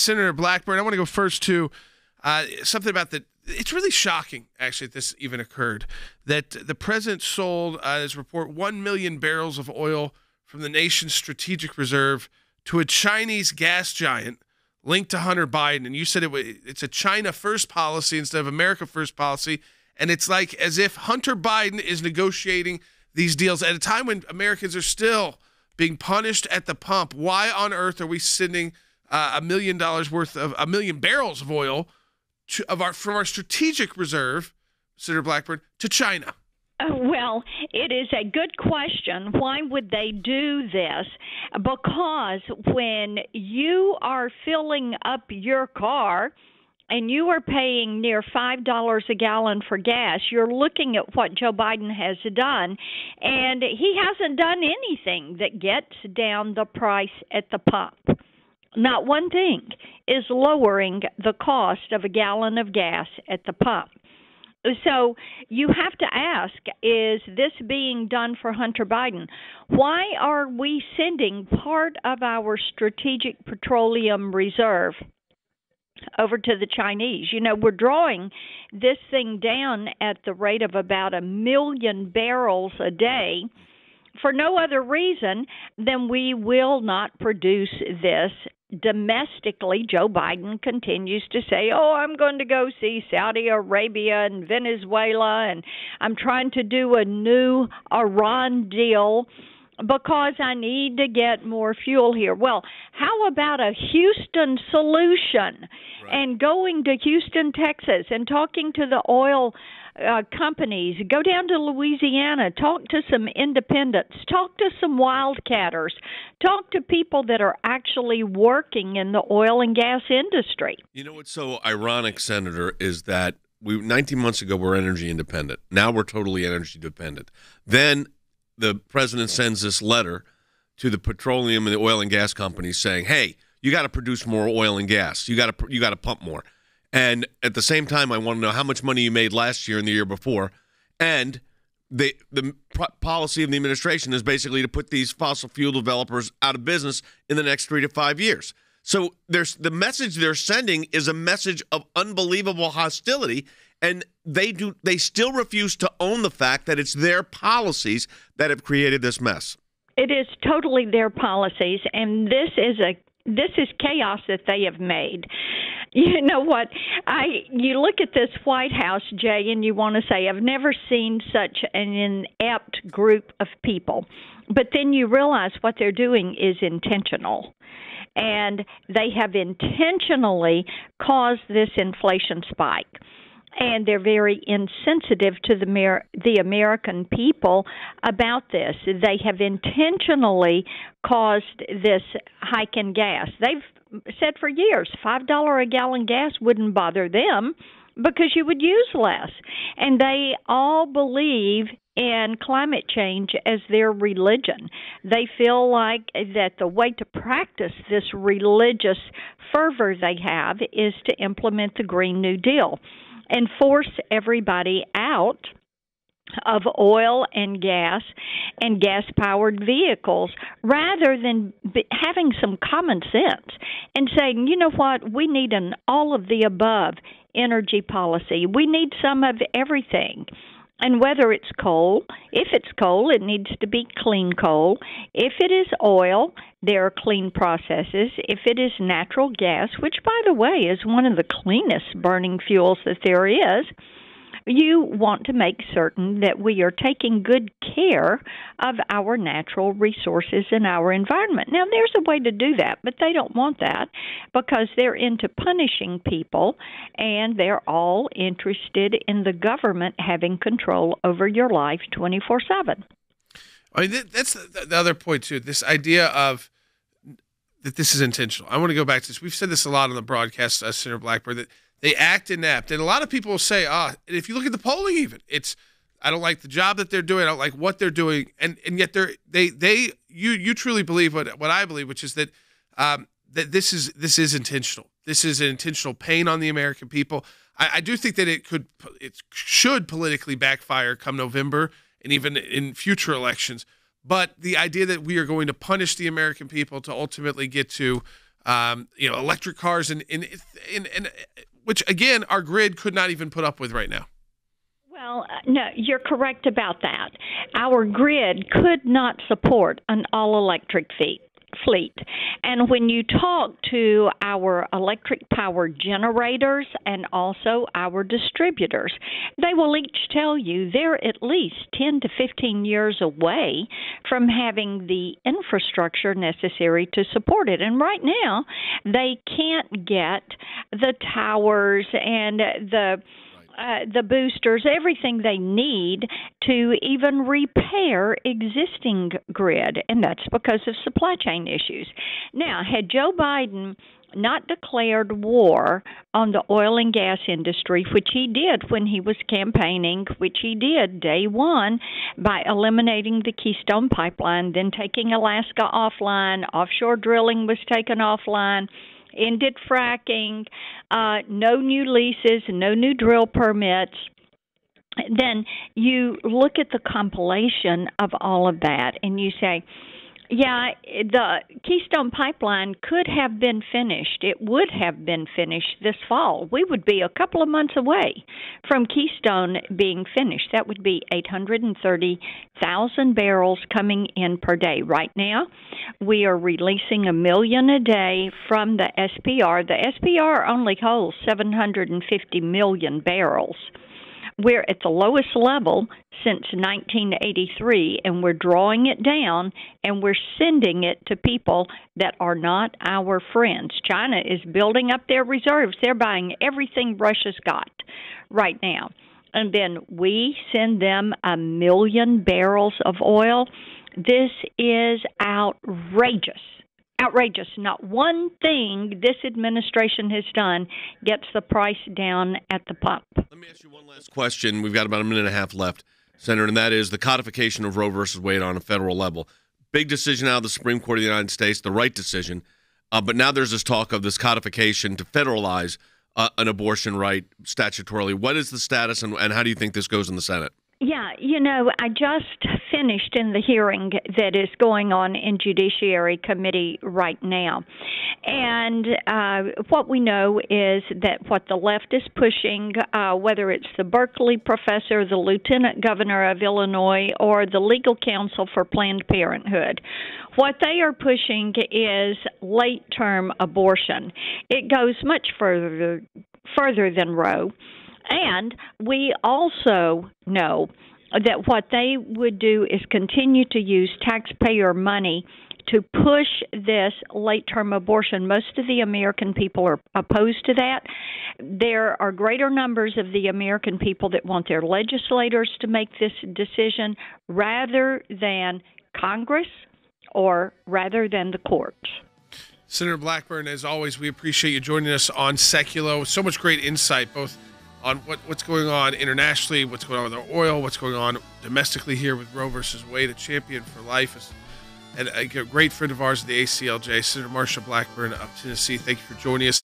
Senator Blackburn. I want to go first to something about the. It's really shocking, actually, that this even occurred. That the president sold, his report, 1 million barrels of oil from the nation's strategic reserve to a Chinese gas giant linked to Hunter Biden. And you said it's a China first policy instead of America first policy. And it's like as if Hunter Biden is negotiating these deals at a time when Americans are still being punished at the pump. Why on earth are we sending $1 million worth of 1 million barrels of oil from our strategic reserve, Senator Blackburn, to China? Well, it is a good question. Why would they do this? Because when you are filling up your car and you are paying near $5 a gallon for gas, you're looking at what Joe Biden has done, and he hasn't done anything that gets down the price at the pump. Not one thing is lowering the cost of a gallon of gas at the pump. So you have to ask, is this being done for Hunter Biden? Why are we sending part of our strategic petroleum reserve over to the Chinese? You know, we're drawing this thing down at the rate of about 1 million barrels a day for no other reason than we will not produce this domestically. Joe Biden continues to say, I'm going to go see Saudi Arabia and Venezuela, and I'm trying to do a new Iran deal because I need to get more fuel here. Well, how about a Houston solution? Right. And going to Houston, Texas, and talking to the oil companies, go down to Louisiana, talk to some independents, talk to some wildcatters, talk to people that are actually working in the oil and gas industry. You know what's so ironic, Senator, is that 19 months ago we're energy independent. Now we're totally energy dependent. Then the president sends this letter to the petroleum and the oil and gas companies saying, hey, you got to produce more oil and gas. You got to pump more. And at the same time, I want to know how much money you made last year and the year before. And the policy of the administration is basically to put these fossil fuel developers out of business in the next 3 to 5 years. So the message they're sending is a message of unbelievable hostility, and they still refuse to own the fact that it's their policies that have created this mess. It is totally their policies, and this is chaos that they have made. You know what? You look at this White House, Jay, and you want to say, I've never seen such an inept group of people. But then you realize what they're doing is intentional. And they have intentionally caused this inflation spike. And they're very insensitive to the American people about this. They have intentionally caused this hike in gas. They've said for years $5 a gallon gas wouldn't bother them because you would use less. And they all believe in climate change as their religion. They feel like that the way to practice this religious fervor they have is to implement the Green New Deal and force everybody out of oil and gas-powered vehicles rather than having some common sense and saying, you know what, we need an all-of-the-above energy policy. We need some of everything. And whether it's coal, if it's coal, it needs to be clean coal. If it is oil, there are clean processes. If it is natural gas, which, by the way, is one of the cleanest burning fuels that there is, you want to make certain that we are taking good care of our natural resources and our environment. Now, there's a way to do that, but they don't want that because they're into punishing people, and they're all interested in the government having control over your life 24/7. I mean, that's the other point, too, this idea of that this is intentional. I want to go back to this. We've said this a lot on the broadcast, Senator Blackburn, that they act inept. And a lot of people will say, if you look at the polling even, it's, I don't like the job that they're doing. I don't like what they're doing. And yet you truly believe what I believe, which is that that this is intentional. This is an intentional pain on the American people. I do think that it should politically backfire come November and even in future elections. But the idea that we are going to punish the American people to ultimately get to electric cars, and which again our grid could not even put up with right now. Well, no, you're correct about that. Our grid could not support an all-electric fleet. And when you talk to our electric power generators and also our distributors, they will each tell you they're at least 10 to 15 years away from having the infrastructure necessary to support it. And right now, they can't get the towers and the boosters, everything they need to even repair existing grid, and that's because of supply chain issues. Now, had Joe Biden not declared war on the oil and gas industry, which he did when he was campaigning, which he did day one by eliminating the Keystone Pipeline, then taking Alaska offline, offshore drilling was taken offline, ended fracking, no new leases, no new drill permits, then you look at the compilation of all of that and you say, yeah, the Keystone Pipeline could have been finished. It would have been finished this fall. We would be a couple of months away from Keystone being finished. That would be 830,000 barrels coming in per day. Right now, we are releasing 1 million a day from the SPR. The SPR only holds 750 million barrels. We're at the lowest level since 1983, and we're drawing it down, and we're sending it to people that are not our friends. China is building up their reserves. They're buying everything Russia's got right now. And then we send them 1 million barrels of oil. This is outrageous. Outrageous. Not one thing this administration has done gets the price down at the pump. Let me ask you one last question. We've got about a minute and a half left, Senator, and that is the codification of Roe versus Wade on a federal level. Big decision out of the Supreme Court of the United States, the right decision. But now there's this talk of this codification to federalize an abortion right statutorily. What is the status, and how do you think this goes in the Senate? Yeah, I just finished in the hearing that is going on in Judiciary Committee right now. And what we know is that what the left is pushing, whether it's the Berkeley professor, the lieutenant governor of Illinois, or the legal counsel for Planned Parenthood, what they are pushing is late-term abortion. It goes much further than Roe. And we also know that what they would do is continue to use taxpayer money to push this late-term abortion. Most of the American people are opposed to that. There are greater numbers of the American people that want their legislators to make this decision rather than Congress or rather than the courts. Senator Blackburn, as always, we appreciate you joining us on Seculo. So much great insight, both on what's going on internationally, what's going on with our oil, what's going on domestically here with Roe versus Wade, a champion for life, and a great friend of ours at the ACLJ, Senator Marsha Blackburn of Tennessee. Thank you for joining us.